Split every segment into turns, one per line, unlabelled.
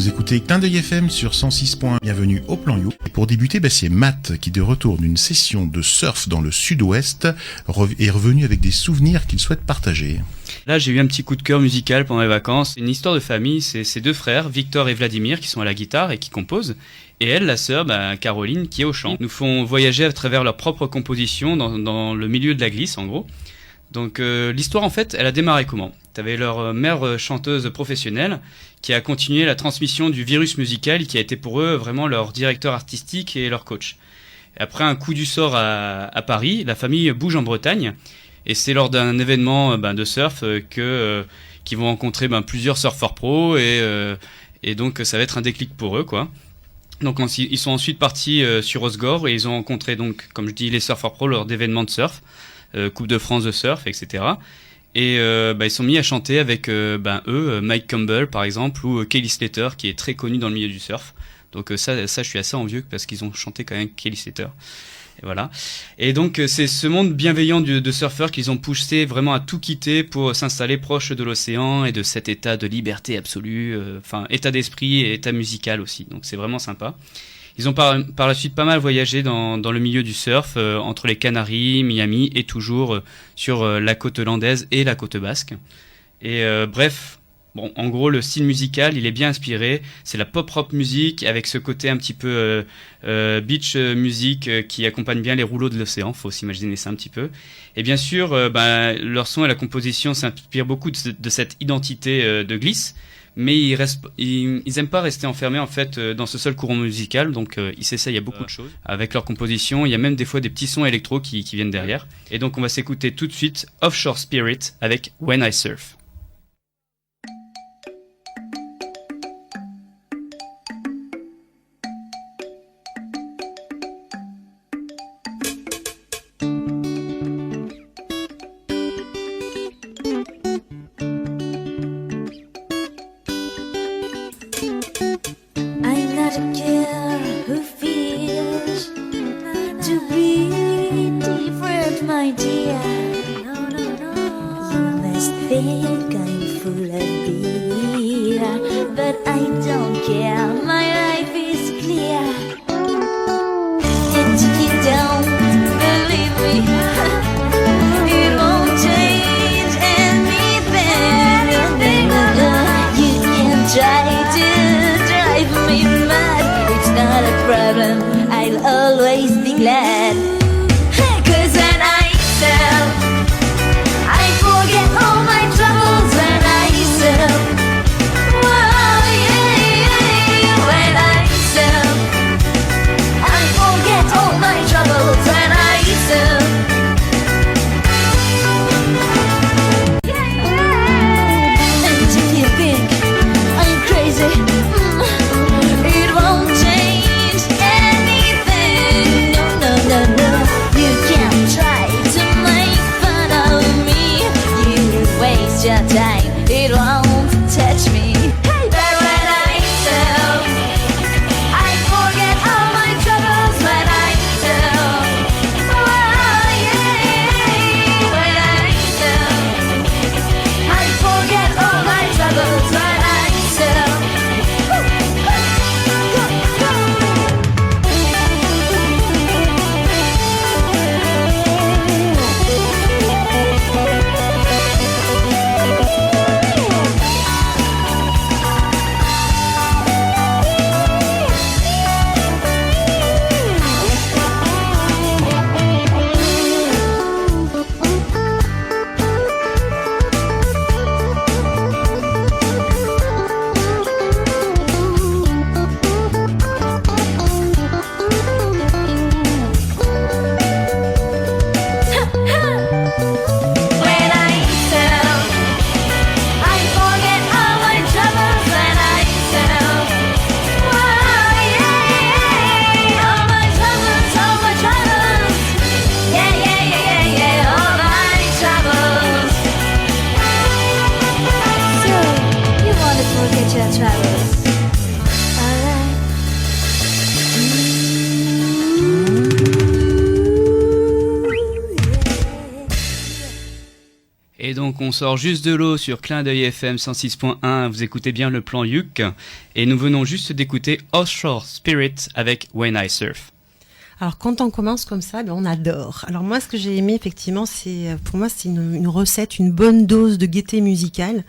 Vous écoutez Clin d'œil FM sur 106. Bienvenue au Plan You. Et pour débuter, c'est Matt qui, de retour d'une session de surf dans le sud-ouest, est revenu avec des souvenirs qu'il souhaite partager.
Là, j'ai eu un petit coup de cœur musical pendant les vacances. Une histoire de famille, c'est ces deux frères, Victor et Vladimir, qui sont à la guitare et qui composent. Et elle, la sœur, Caroline, qui est au chant. Ils nous font voyager à travers leur propre composition dans le milieu de la glisse, en gros. Donc l'histoire, en fait, elle a démarré comment ? T'avais leur mère chanteuse professionnelle qui a continué la transmission du virus musical, qui a été pour eux vraiment leur directeur artistique et leur coach. Et après un coup du sort à Paris, la famille bouge en Bretagne. Et c'est lors d'un événement de surf qu'ils vont rencontrer plusieurs surfeurs pros et donc ça va être un déclic pour eux, quoi. Donc ils sont ensuite partis sur Osgore et ils ont rencontré, donc comme je dis, les surfeurs pros lors d'événements de surf, Coupe de France de surf, etc. Et ils sont mis à chanter avec eux, Mike Campbell par exemple, ou Kelly Slater, qui est très connu dans le milieu du surf. Donc ça je suis assez envieux parce qu'ils ont chanté quand même Kelly Slater. Et voilà. Et donc c'est ce monde bienveillant de surfeurs qu'ils ont poussé vraiment à tout quitter pour s'installer proche de l'océan et de cet état de liberté absolue, état d'esprit et état musical aussi. Donc c'est vraiment sympa. Ils ont par la suite pas mal voyagé dans le milieu du surf, entre les Canaries, Miami et toujours sur la côte hollandaise et la côte basque. Et en gros, le style musical, il est bien inspiré. C'est la pop-rock music avec ce côté un petit peu beach music qui accompagne bien les rouleaux de l'océan. Faut s'imaginer ça un petit peu. Et bien sûr, leur son et la composition s'inspirent beaucoup de cette identité de glisse. Mais ils aiment pas rester enfermés en fait dans ce seul courant musical, donc ils s'essayent à beaucoup de choses. Avec leur composition, il y a même des fois des petits sons électro qui viennent derrière. Et donc on va s'écouter tout de suite Offshore Spirit avec When I Surf.
No,
donc on sort juste de l'eau sur Clin d'œil FM 106.1, vous écoutez bien le plan Youk, et nous venons juste d'écouter Offshore Spirit avec When I Surf.
Alors quand on commence comme ça, on adore. Alors moi ce que j'ai aimé effectivement, pour moi c'est une recette, une bonne dose de gaieté musicale,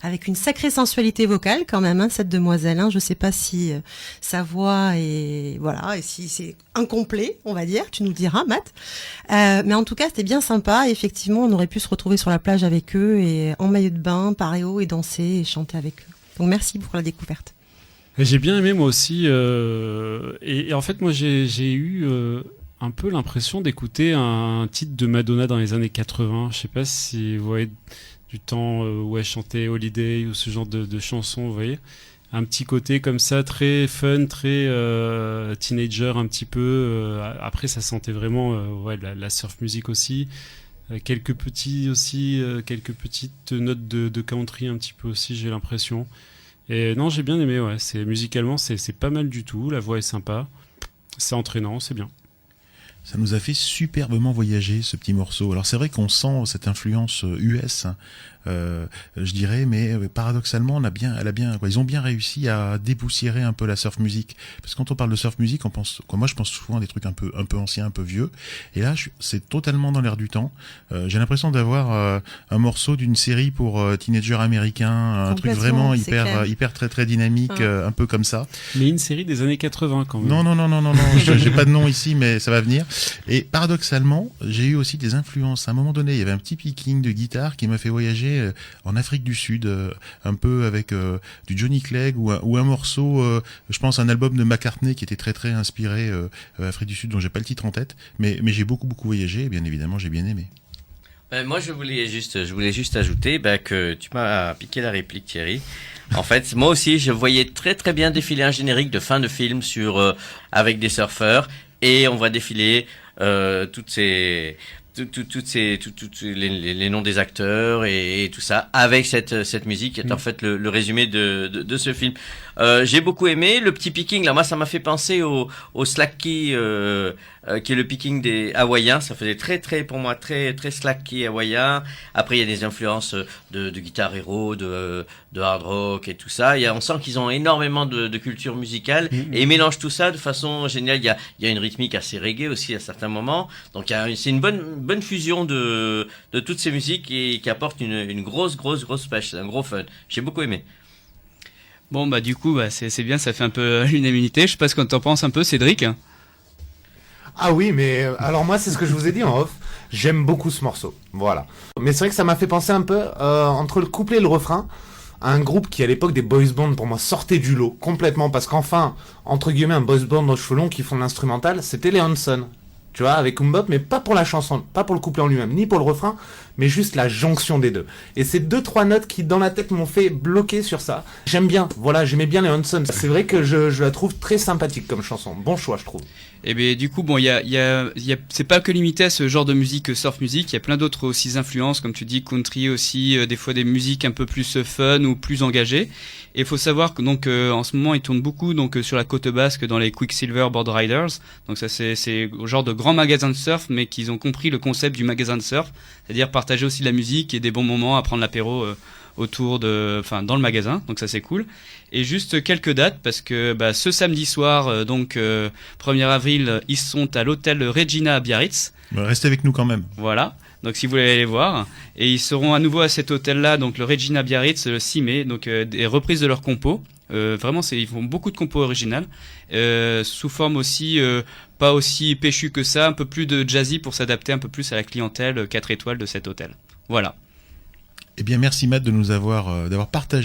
avec une sacrée sensualité vocale quand même, cette demoiselle. Je sais pas si sa voix est et si c'est incomplet, on va dire. Tu nous le diras, Matt. Mais en tout cas c'était bien sympa. Effectivement, on aurait pu se retrouver sur la plage avec eux et en maillot de bain, paréo, et danser et chanter avec eux. Donc merci pour la découverte.
Et j'ai bien aimé moi aussi, et en fait moi j'ai eu un peu l'impression d'écouter un titre de Madonna dans les années 80. Je sais pas si vous voyez du temps où elle chantait Holiday ou ce genre de chansons, vous voyez. Un petit côté comme ça, très fun, très teenager un petit peu. Après ça sentait vraiment la surf music aussi. Quelques petites notes de country un petit peu aussi, j'ai l'impression. Et non, j'ai bien aimé, musicalement c'est pas mal du tout, la voix est sympa, c'est entraînant, c'est bien.
Ça nous a fait superbement voyager, ce petit morceau. Alors c'est vrai qu'on sent cette influence US, je dirais, mais paradoxalement, ils ont bien réussi à dépoussiérer un peu la surf music. Parce que quand on parle de surf music, moi je pense souvent à des trucs un peu anciens, un peu vieux. Et là, c'est totalement dans l'air du temps. J'ai l'impression d'avoir un morceau d'une série pour teenagers américains, un truc vraiment hyper très très dynamique, un peu comme ça.
Mais une série des années 80 quand même.
Non, j'ai pas de nom ici, mais ça va venir. Et paradoxalement, j'ai eu aussi des influences. À un moment donné, il y avait un petit picking de guitare qui m'a fait voyager en Afrique du Sud, un peu avec du Johnny Clegg ou un morceau, je pense un album de McCartney qui était très très inspiré Afrique du Sud, dont j'ai pas le titre en tête, mais j'ai beaucoup voyagé et bien évidemment j'ai bien aimé.
Moi je voulais juste ajouter que tu m'as piqué la réplique, Thierry. En fait, moi aussi je voyais très très bien défiler un générique de fin de film avec des surfeurs. Et on voit défiler tous les noms des acteurs et tout ça avec cette musique qui est en fait le résumé de ce film. J'ai beaucoup aimé le petit picking là. Moi, ça m'a fait penser au slacky qui est le picking des hawaïens. Ça faisait pour moi très slacky hawaïen. Après, il y a des influences de guitare hero, de hard rock et tout ça. On sent qu'ils ont énormément de culture musicale et ils mélangent tout ça de façon géniale. Il y a une rythmique assez reggae aussi à certains moments. Donc c'est une bonne fusion de toutes ces musiques et qui apporte une grosse pêche. C'est un gros fun. J'ai beaucoup aimé.
Bon du coup c'est bien, ça fait un peu l'unanimité. Je sais pas ce que t'en penses un peu, Cédric.
Ah oui, mais alors moi c'est ce que je vous ai dit en off. J'aime beaucoup ce morceau, voilà. Mais c'est vrai que ça m'a fait penser un peu entre le couplet et le refrain à un groupe qui à l'époque des boys band pour moi sortait du lot complètement, parce qu'enfin entre guillemets un boys band aux cheveux longs qui font de l'instrumental, c'était les Hanson. Tu vois, avec Mbop, mais pas pour la chanson, pas pour le couplet en lui-même, ni pour le refrain, mais juste la jonction des deux. Et c'est 2-3 notes qui, dans la tête, m'ont fait bloquer sur ça. J'aime bien, j'aimais bien les Hanson. C'est vrai que je la trouve très sympathique comme chanson. Bon choix, je trouve.
Et bien du coup, c'est pas que limité à ce genre de musique surf music, il y a plein d'autres aussi influences, comme tu dis, country aussi, des fois des musiques un peu plus fun ou plus engagées. Et il faut savoir que donc en ce moment, ils tournent beaucoup sur la côte basque dans les Quicksilver Board Riders. Donc ça c'est au genre de grands magasins de surf, mais qu'ils ont compris le concept du magasin de surf, c'est-à-dire partager aussi de la musique et des bons moments à prendre l'apéro dans le magasin. Donc ça c'est cool. Et juste quelques dates, parce que ce samedi soir, 1er avril, ils sont à l'hôtel Regina à Biarritz.
Restez avec nous quand même.
Voilà. Donc si vous voulez aller les voir, et ils seront à nouveau à cet hôtel-là, donc le Regina Biarritz, le 6 mai, donc des reprises de leurs compos. Vraiment, ils font beaucoup de compos originales, sous forme aussi pas aussi péchu que ça, un peu plus de jazzy pour s'adapter un peu plus à la clientèle 4 étoiles de cet hôtel. Voilà.
Eh bien, merci Matt de nous d'avoir partagé